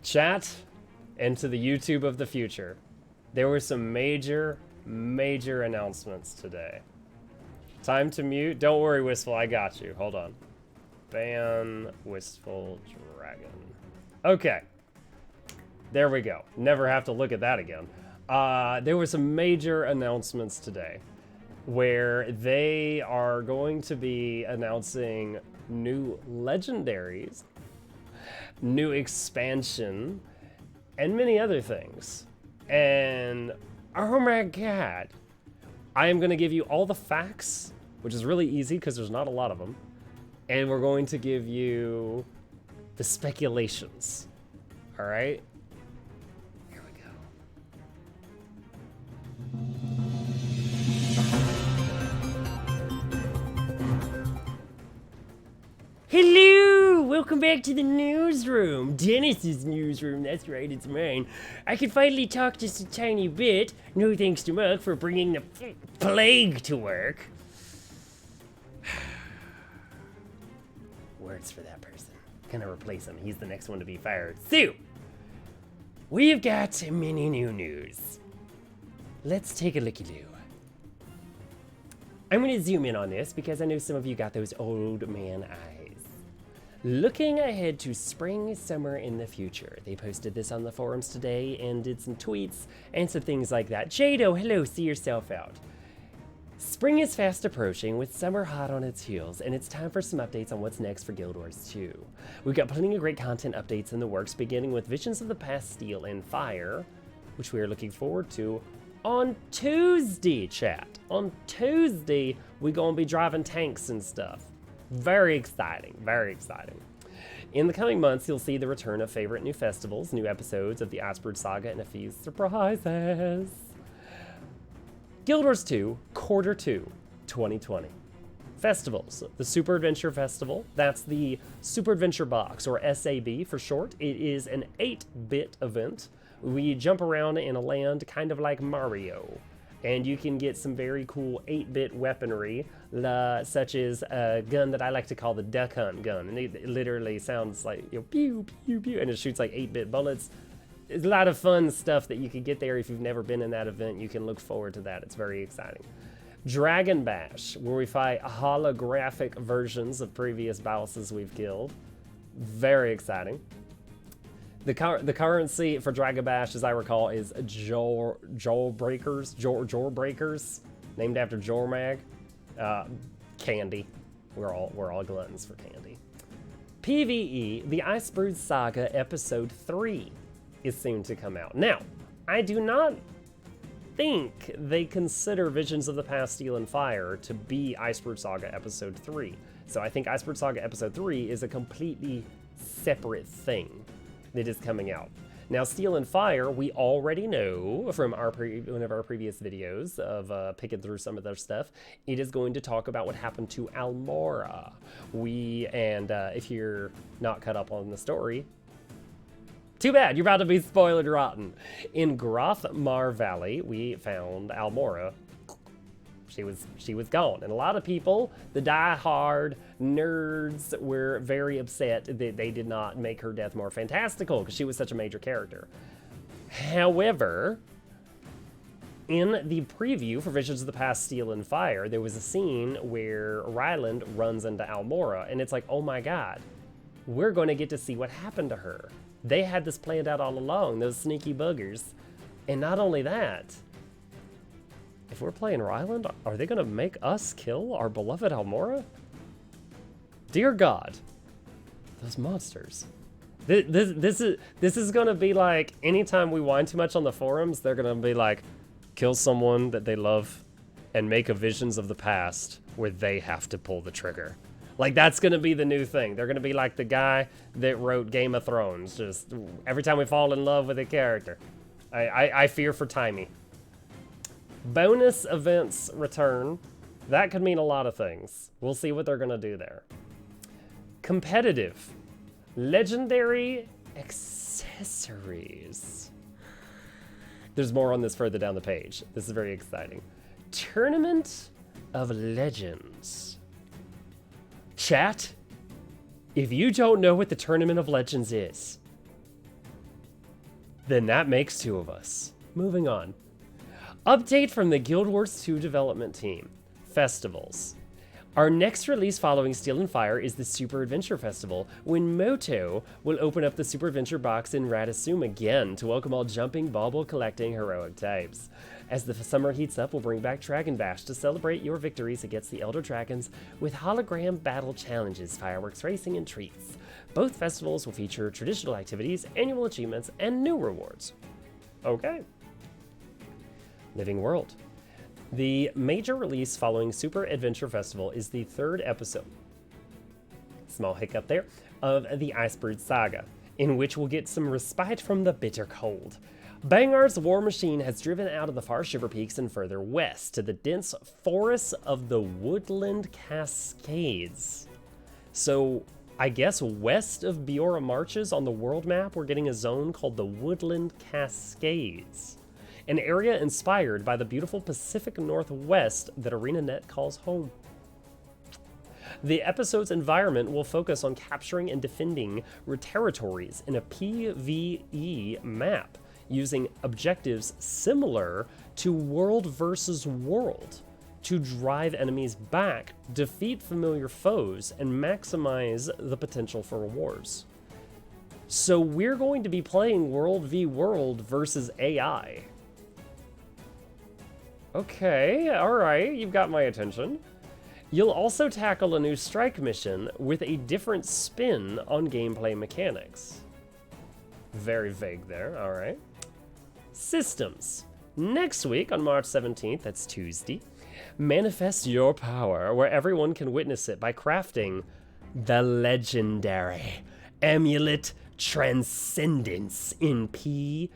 Chat into the YouTube of the future. There were some major announcements today. Time to mute. Don't worry, Wistful, I got you. Hold on. Ban Wistful Dragon. Okay. There we go. Never have to look at that again. There were some major announcements today where they are going to be announcing new legendaries, new expansion, and many other things. And oh my god, I am going to give you all the facts, which is really easy because there's not a lot of them. And we're going to give you the speculations. All right? Here we go. Hello! Welcome back to the newsroom. Dennis's newsroom, that's right, it's mine. I can finally talk just a tiny bit. No thanks to Muck for bringing the plague to work. Words for that person. Gonna replace him. He's the next one to be fired. So, we've got many new news. Let's take a looky-loo. I'm gonna zoom in on this because I know some of you got those old man eyes. Looking ahead to spring, summer in the future. They posted this on the forums today and did some tweets and some things like that. Jado, hello, see yourself out. Spring is fast approaching with summer hot on its heels, and it's time for some updates on what's next for Guild Wars 2. We've got plenty of great content updates in the works, beginning with Visions of the Past Steel and Fire, which we are looking forward to on Tuesday, chat. On Tuesday, we're gonna be driving tanks and stuff. Very exciting, very exciting. In the coming months, you'll see the return of favorite new festivals, new episodes of the Icebrood Saga, and a few surprises. Guild Wars 2, Quarter 2, 2020. Festivals. The Super Adventure Festival, that's the Super Adventure Box, or SAB for short. It is an 8-bit event. We jump around in a land kind of like Mario, and you can get some very cool 8-bit weaponry, such as a gun that I like to call the Duck Hunt gun, and it literally sounds like, you know, pew, pew, pew, and it shoots like 8-bit bullets. It's a lot of fun stuff that you could get there. If you've never been in that event, you can look forward to that. It's very exciting. Dragon Bash, where we fight holographic versions of previous bosses we've killed. Very exciting. The currency for Dragon Bash, as I recall, is Jor Breakers, named after Jormag. Candy. We're all gluttons for candy. PvE, the Icebrood Saga Episode 3 is soon to come out. Now, I do not think they consider Visions of the Past Steel and Fire to be Icebrood Saga Episode 3. So I think Icebrood Saga Episode 3 is a completely separate thing that is coming out. Now, Steel and Fire, we already know from one of our previous videos of picking through some of their stuff, it is going to talk about what happened to Almora. If you're not caught up on the story, too bad, you're about to be spoiled rotten. In Grothmar Valley, we found Almora. She was gone, and a lot of people, the die-hard nerds, were very upset that they did not make her death more fantastical because she was such a major character. However, in the preview for Visions of the Past Steel and Fire, there was a scene where Ryland runs into Almora, and it's like, oh my god, we're going to get to see what happened to her. They had this planned out all along, those sneaky buggers. And not only that, if we're playing Ryland, are they going to make us kill our beloved Almora? Dear God, those monsters. This is going to be like, anytime we whine too much on the forums, they're going to be like, kill someone that they love and make a Visions of the Past where they have to pull the trigger. Like, that's going to be the new thing. They're going to be like the guy that wrote Game of Thrones. Just every time we fall in love with a character. I fear for Timey. Bonus events return. That could mean a lot of things. We'll see what they're going to do there. Competitive. Legendary accessories. There's more on this further down the page. This is very exciting. Tournament of Legends. Chat, if you don't know what the Tournament of Legends is, Then that makes 2 of us. Moving on. Update from the Guild Wars 2 development team. Festivals. Our next release following Steel and Fire is the Super Adventure Festival, when Moto will open up the Super Adventure box in Radisum again to welcome all jumping, bauble collecting heroic types. As the summer heats up, we'll bring back Dragon Bash to celebrate your victories against the Elder Dragons with hologram battle challenges, fireworks racing, and treats. Both festivals will feature traditional activities, annual achievements, and new rewards. Okay. Living World. The major release following Super Adventure Festival is the 3rd episode, small hiccup there, of the Icebrood Saga, in which we'll get some respite from the bitter cold. Bangar's war machine has driven out of the far Shiver Peaks and further west to the dense forests of the Woodland Cascades. So, I guess west of Biora Marches on the world map, we're getting a zone called the Woodland Cascades. An area inspired by the beautiful Pacific Northwest that ArenaNet calls home. The episode's environment will focus on capturing and defending territories in a PvE map, using objectives similar to World vs. World to drive enemies back, defeat familiar foes, and maximize the potential for rewards. So we're going to be playing World v World versus AI. Okay, alright, you've got my attention. You'll also tackle a new strike mission with a different spin on gameplay mechanics. Very vague there, alright. Systems. Next week, on March 17th, that's Tuesday, manifest your power where everyone can witness it by crafting the legendary Amulet Transcendence in PvP.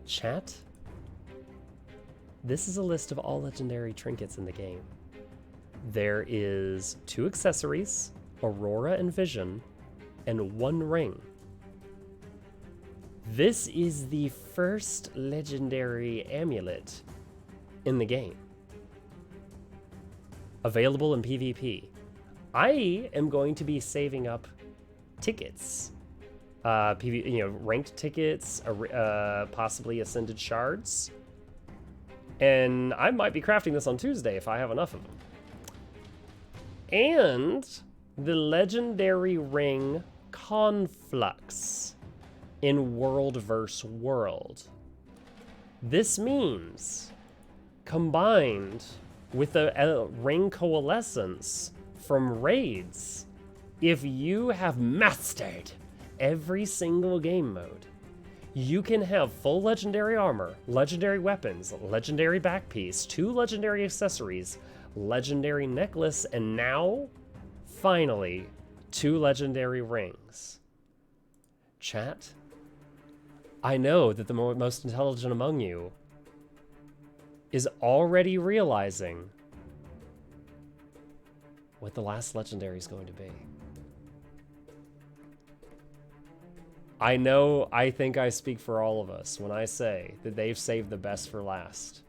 Chat? This is a list of all legendary trinkets in the game. There is 2 accessories, Aurora and Vision, and 1 ring. This is the first legendary amulet in the game. Available in PvP. I am going to be saving up tickets. Ranked tickets, possibly Ascended Shards. And I might be crafting this on Tuesday if I have enough of them. And the legendary ring Conflux in World vs. World. This means, combined with a ring coalescence from raids, if you have mastered every single game mode, you can have full legendary armor, legendary weapons, legendary back piece, 2 legendary accessories, legendary necklace, and now, finally, 2 legendary rings. Chat, I know that the most intelligent among you is already realizing what the last legendary is going to be. I know, I think I speak for all of us when I say that they've saved the best for last.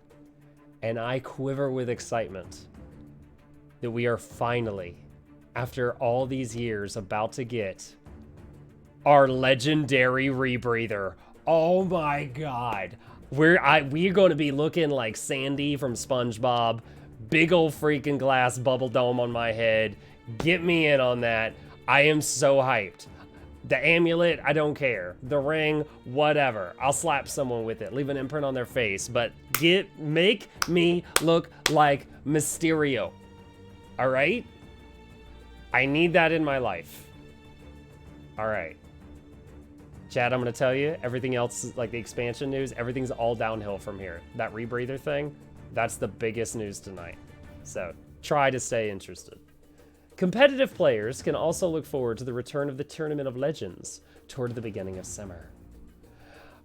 And I quiver with excitement that we are finally, after all these years, about to get our legendary rebreather. Oh my god. We're going to be looking like Sandy from SpongeBob. Big old freaking glass bubble dome on my head. Get me in on that. I am so hyped. The amulet, I don't care. The ring, whatever. I'll slap someone with it, leave an imprint on their face, but make me look like Mysterio. All right? I need that in my life. All right. Chad, I'm gonna tell you, everything else, like the expansion news, everything's all downhill from here. That rebreather thing, that's the biggest news tonight. So try to stay interested. Competitive players can also look forward to the return of the Tournament of Legends toward the beginning of summer.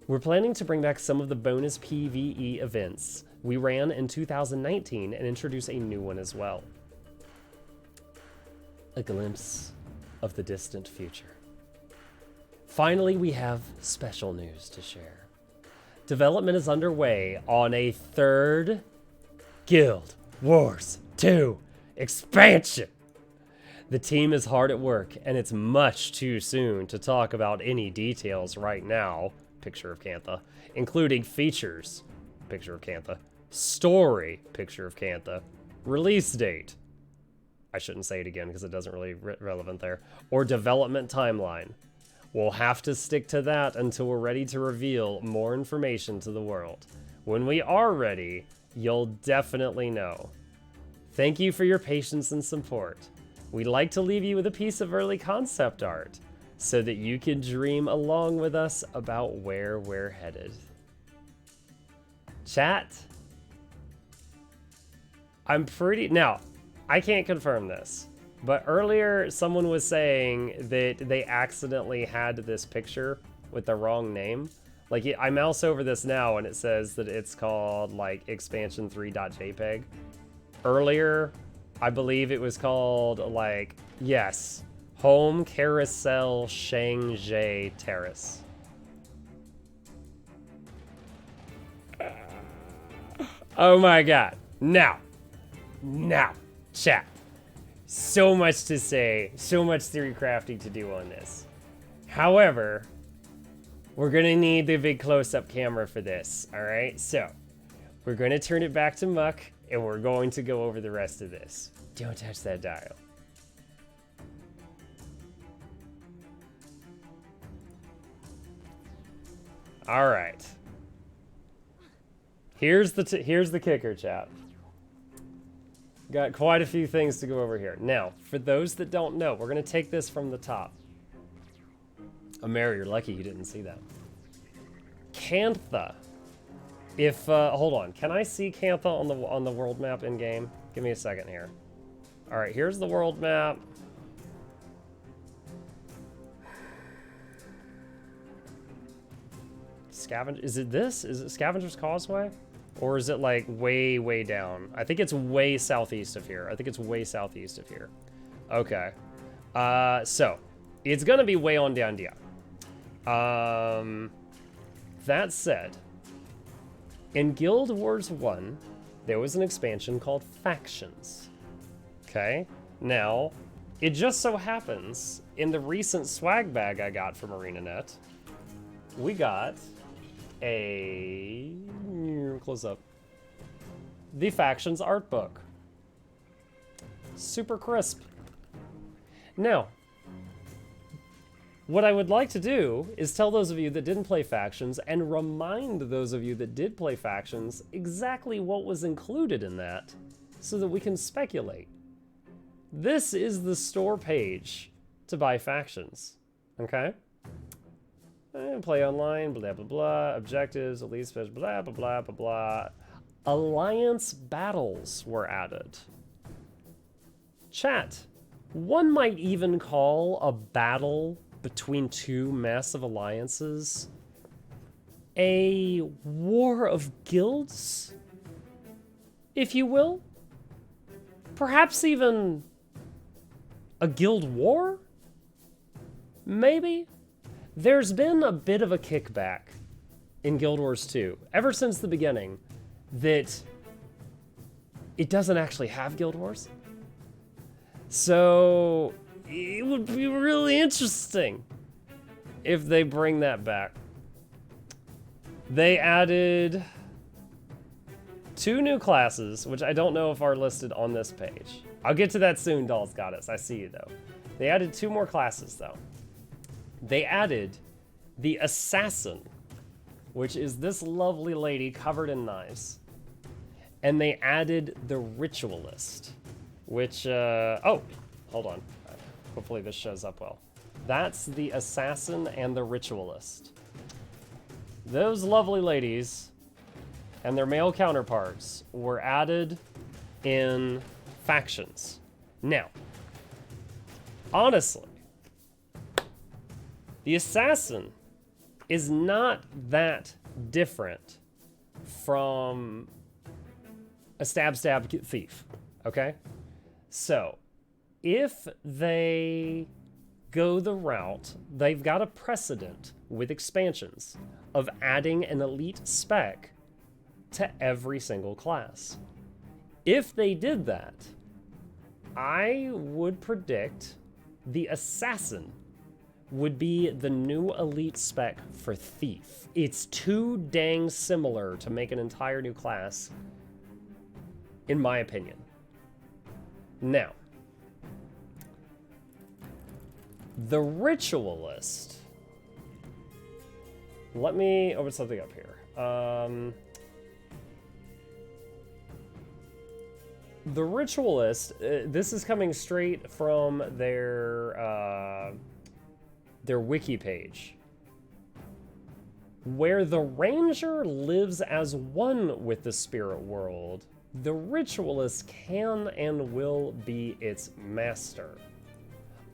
We're planning to bring back some of the bonus PvE events we ran in 2019 and introduce a new one as well. A glimpse of the distant future. Finally, we have special news to share. Development is underway on a 3rd Guild Wars 2 expansion. The team is hard at work, and it's much too soon to talk about any details right now, picture of Cantha, including features, picture of Cantha, story, picture of Cantha, release date, I shouldn't say it again because it doesn't really relevant there, or development timeline. We'll have to stick to that until we're ready to reveal more information to the world. When we are ready, you'll definitely know. Thank you for your patience and support. We'd like to leave you with a piece of early concept art so that you can dream along with us about where we're headed. Chat. Now, I can't confirm this, but earlier someone was saying that they accidentally had this picture with the wrong name. Like, I mouse over this now and it says that it's called like expansion3.jpg. Earlier, I believe it was called like, yes, Home Carousel Shangji Terrace. Oh my god. Now, chat. So much to say, so much theory crafting to do on this. However, we're gonna need the big close-up camera for this, all right? So, we're gonna turn it back to Muck, and we're going to go over the rest of this. Don't touch that dial. All right. Here's the kicker, chat. Got quite a few things to go over here. Now, for those that don't know, we're gonna take this from the top. Mary, you're lucky you didn't see that. Cantha. If hold on, can I see Cantha on the world map in game? Give me a second here. All right, here's the world map. Scavenger, is it this? Is it Scavenger's Causeway? Or is it like way, way down? I think it's way southeast of here. Okay. So it's gonna be way on down here. That said, in Guild Wars 1, there was an expansion called Factions. Okay? Now, it just so happens, in the recent swag bag I got from ArenaNet, we got a... close up. The Factions art book. Super crisp. Now, what I would like to do is tell those of you that didn't play Factions and remind those of you that did play Factions exactly what was included in that so that we can speculate. This is the store page to buy Factions, okay? And play online, blah, blah, blah, objectives, elite special, blah, blah, blah, blah, blah. Alliance battles were added. Chat, one might even call a battle between two massive alliances a war of guilds, if you will. Perhaps even a guild war? Maybe? There's been a bit of a kickback in Guild Wars 2, ever since the beginning, that it doesn't actually have Guild Wars. So it would be really interesting if they bring that back. They added 2 new classes, which I don't know if are listed on this page. I'll get to that soon, Doll's Goddess. I see you, though. They added 2 more classes, though. They added the Assassin, which is this lovely lady covered in knives. And they added the Ritualist, which, oh, hold on. Hopefully this shows up well. That's the Assassin and the Ritualist. Those lovely ladies and their male counterparts were added in Factions. Now, honestly, the Assassin is not that different from a stab thief, okay? So, if they go the route, they've got a precedent with expansions of adding an elite spec to every single class. If they did that, I would predict the Assassin would be the new elite spec for Thief. It's too dang similar to make an entire new class, in my opinion. Now, the Ritualist. Let me open something up here. The Ritualist, this is coming straight from their wiki page, where the Ranger lives as one with the spirit world. The Ritualist can and will be its master.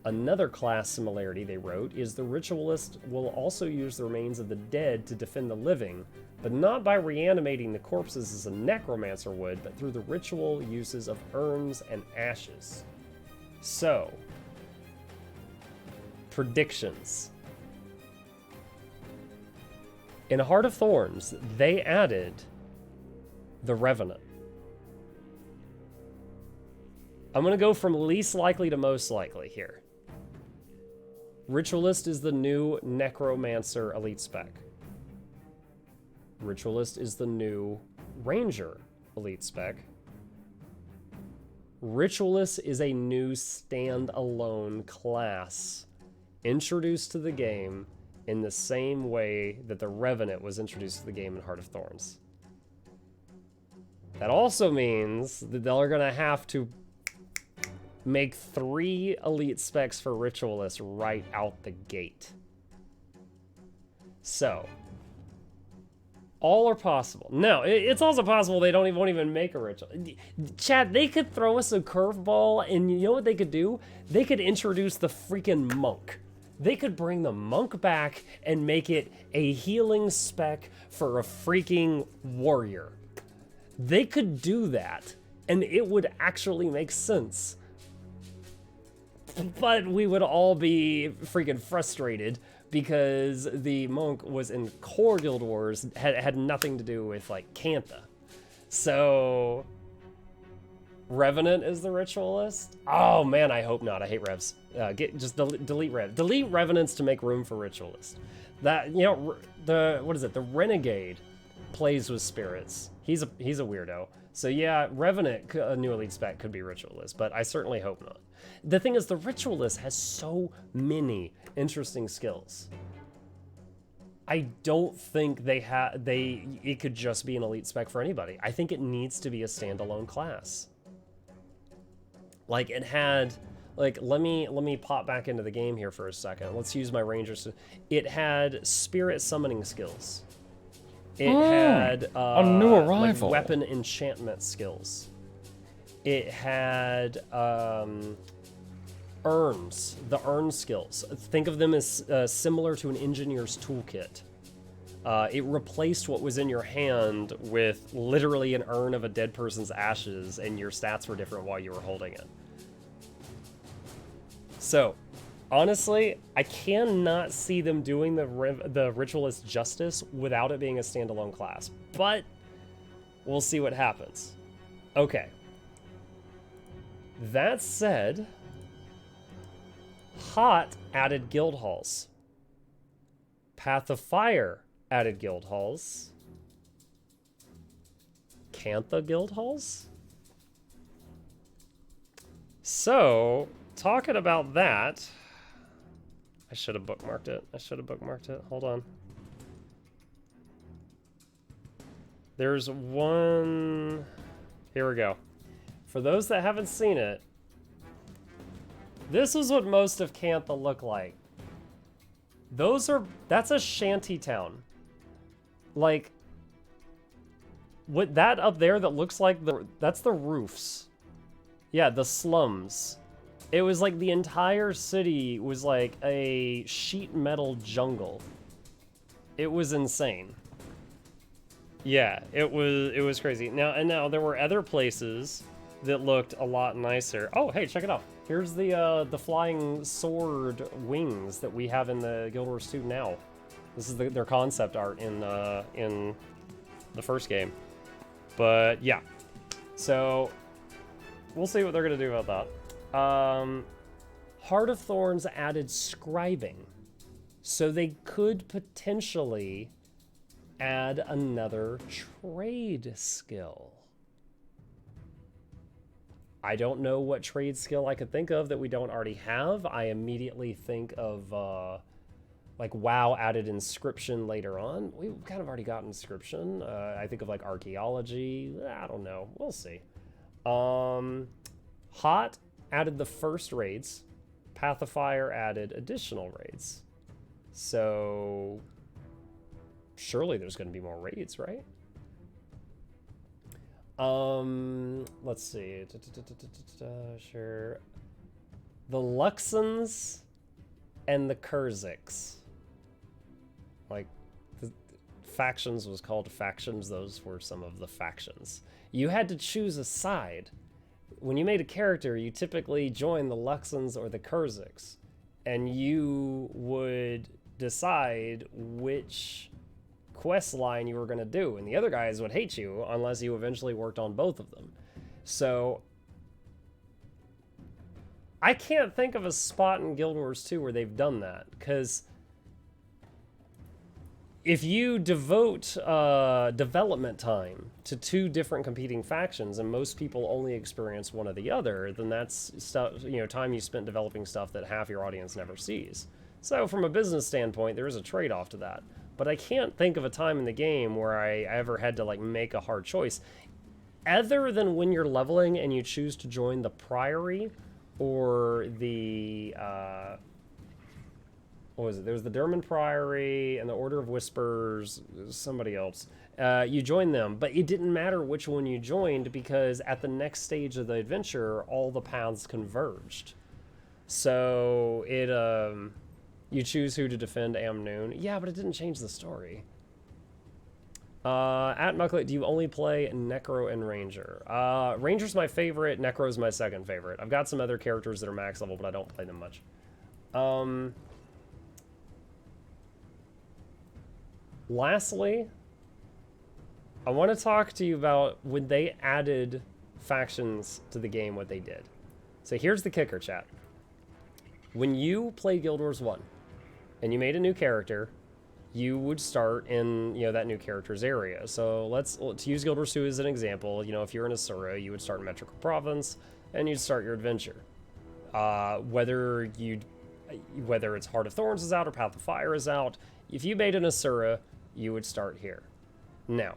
Another class similarity they wrote is the Ritualist will also use the remains of the dead to defend the living, but not by reanimating the corpses as a necromancer would, but through the ritual uses of urns and ashes. So, predictions. In Heart of Thorns, they added the Revenant. I'm going to go from least likely to most likely here. Ritualist is the new Necromancer elite spec. Ritualist is the new Ranger elite spec. Ritualist is a new standalone class introduced to the game in the same way that the Revenant was introduced to the game in Heart of Thorns. That also means that they're going to have to make 3 elite specs for Ritualist right out the gate. So, all are possible. No, it's also possible they won't even make a ritual. Chad, they could throw us a curveball, and you know what they could do? They could introduce the freaking monk. They could bring the monk back and make it a healing spec for a freaking warrior. They could do that, and it would actually make sense. But we would all be freaking frustrated because the monk was in core Guild Wars, had nothing to do with, like, Cantha. So, Revenant is the Ritualist? Oh, man, I hope not. I hate Revs. Just delete Rev. Delete Revenants to make room for Ritualist. That, you know, what is it? The Renegade plays with spirits. He's a weirdo. So, yeah, Revenant, a new elite spec, could be Ritualist, but I certainly hope not. The thing is, the Ritualist has so many interesting skills. I don't think it could just be an elite spec for anybody. I think it needs to be a standalone class. Like, it had, like, let me pop back into the game here for a second. Let's use my Rangers. It had spirit summoning skills. It had a new arrival. Like weapon enchantment skills. It had urns, the urn skills. Think of them as similar to an engineer's toolkit. It replaced what was in your hand with literally an urn of a dead person's ashes, and your stats were different while you were holding it. So, honestly, I cannot see them doing the Ritualist justice without it being a standalone class, but we'll see what happens. Okay. That said, Hot added guild halls. Path of Fire added guild halls. Cantha guild halls? So, talking about that, I should have bookmarked it. Hold on. There's one. Here we go. For those that haven't seen it, this is what most of Cantha look like. That's a shanty town. Like, what that up there that looks like that's the roofs. Yeah, the slums. It was like the entire city was like a sheet metal jungle. It was insane. Yeah, it was crazy. Now there were other places that looked a lot nicer. Oh, hey, check it out. Here's the flying sword wings that we have in the Guild Wars 2 now. This is their concept art in the first game. But yeah, so we'll see what they're gonna do about that. Heart of Thorns added scribing. So they could potentially add another trade skill. I don't know what trade skill I could think of that we don't already have. I immediately think of, like, WoW added inscription later on. We've kind of already got inscription. I think of, like, archaeology. I don't know. We'll see. Hot added the first raids. Path of Fire added additional raids. So surely there's going to be more raids, right? Let's see. Sure. The Luxons and the Kurziks. Like, the factions was called factions. Those were some of the factions. You had to choose a side. When you made a character, you typically joined the Luxons or the Kurziks, and you would decide which quest line you were going to do, and the other guys would hate you unless you eventually worked on both of them. So I can't think of a spot in Guild Wars 2 where they've done that, because if you devote development time to two different competing factions, and most people only experience one or the other, then that's stuff, you know, time you spent developing stuff that half your audience never sees. So from a business standpoint, there is a trade-off to that. But I can't think of a time in the game where I ever had to, like, make a hard choice, other than when you're leveling and you choose to join the Priory or the what was it? There was the Derman Priory and the Order of Whispers, somebody else. You joined them, but it didn't matter which one you joined, because at the next stage of the adventure, all the paths converged. So it you choose who to defend Amnoon. Yeah, but it didn't change the story. At Mucklet, do you only play Necro and Ranger? Ranger's my favorite, Necro's my second favorite. I've got some other characters that are max level, but I don't play them much. Lastly, I want to talk to you about when they added factions to the game, what they did. So here's the kicker, chat. When you played Guild Wars 1 and you made a new character, you would start in, you know, that new character's area. So let's use Guild Wars 2 as an example. You know, if you're in Asura, you would start in Metrical Province and you'd start your adventure. Whether it's Heart of Thorns is out or Path of Fire is out, if you made an Asura, you would start here. Now,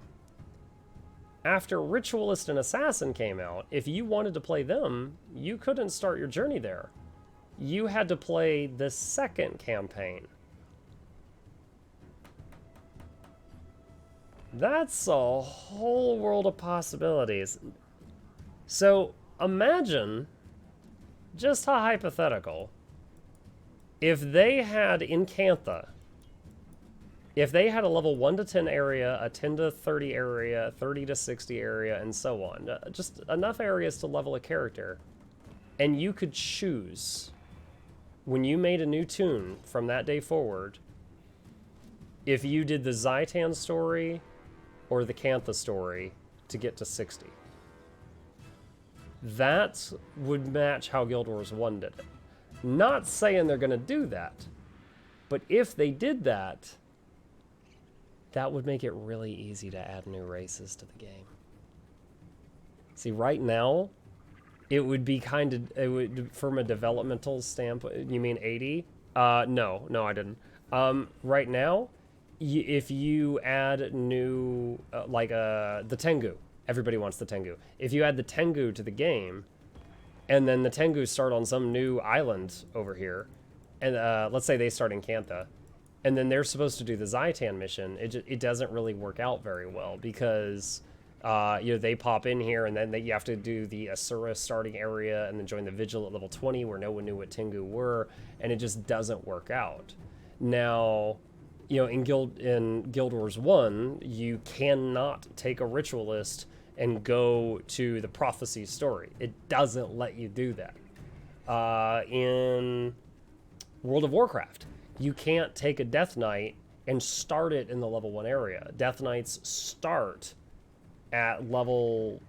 after Ritualist and Assassin came out, if you wanted to play them, you couldn't start your journey there. You had to play the second campaign. That's a whole world of possibilities. So imagine, just a hypothetical, if they had in Cantha, if they had a level 1 to 10 area, a 10 to 30 area, 30 to 60 area, and so on, just enough areas to level a character, and you could choose, when you made a new tune from that day forward, if you did the Zaitan story or the Cantha story to get to 60. That would match how Guild Wars 1 did it. Not saying they're going to do that, but if they did that, that would make it really easy to add new races to the game. See, right now, it would be kind of, it would, from a developmental standpoint, you mean 80? No, I didn't. Right now, if you add new, the Tengu, everybody wants the Tengu. If you add the Tengu to the game, and then the Tengu start on some new island over here, and let's say they start in Cantha, and then they're supposed to do the Zaitan mission, it doesn't really work out very well, because you know, they pop in here, and then you have to do the Asura starting area, and then join the Vigil at level 20, where no one knew what Tengu were, and it just doesn't work out. Now, you know, in Guild Wars 1, you cannot take a Ritualist and go to the Prophecy story. It doesn't let you do that. In World of Warcraft, you can't take a Death Knight and start it in the level 1 area. Death Knights start at level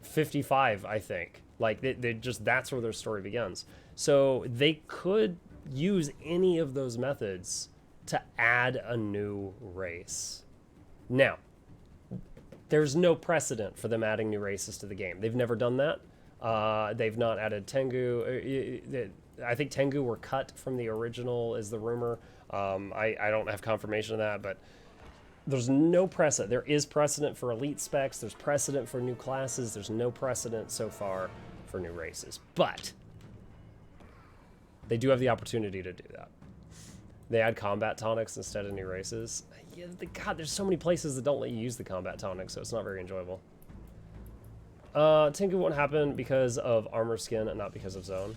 55, I think. Like, they just, that's where their story begins. So they could use any of those methods to add a new race. Now, there's no precedent for them adding new races to the game. They've never done that. They've not added Tengu. I think Tengu were cut from the original, is the rumor. I don't have confirmation of that, but there's no precedent. There is precedent for elite specs. There's precedent for new classes. There's no precedent so far for new races. But they do have the opportunity to do that. They add combat tonics instead of new races. Yeah, God, there's so many places that don't let you use the combat tonic, so it's not very enjoyable. Tengu won't happen because of armor skin and not because of zone.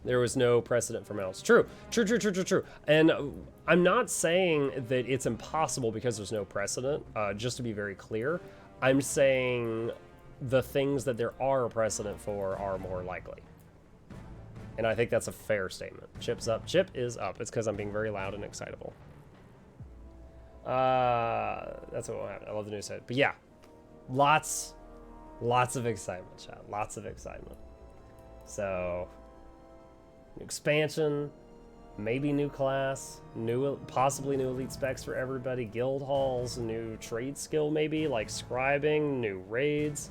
There was no precedent for mounts. True. And I'm not saying that it's impossible because there's no precedent, just to be very clear. I'm saying the things that there are a precedent for are more likely. And I think that's a fair statement. Chip's up. Chip is up. It's because I'm being very loud and excitable. That's what will happen. I love the new set. But yeah, lots of excitement, chat. Lots of excitement. So, expansion, maybe new class, possibly new elite specs for everybody, guild halls, new trade skill maybe, like scribing, new raids,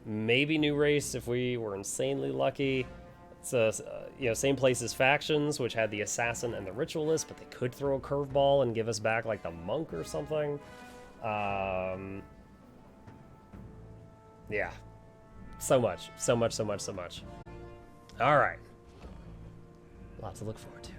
maybe new race if we were insanely lucky. It's same place as factions, which had the assassin and the ritualist, but they could throw a curveball and give us back like the monk or something. Yeah, so much. All right. Lots to look forward to.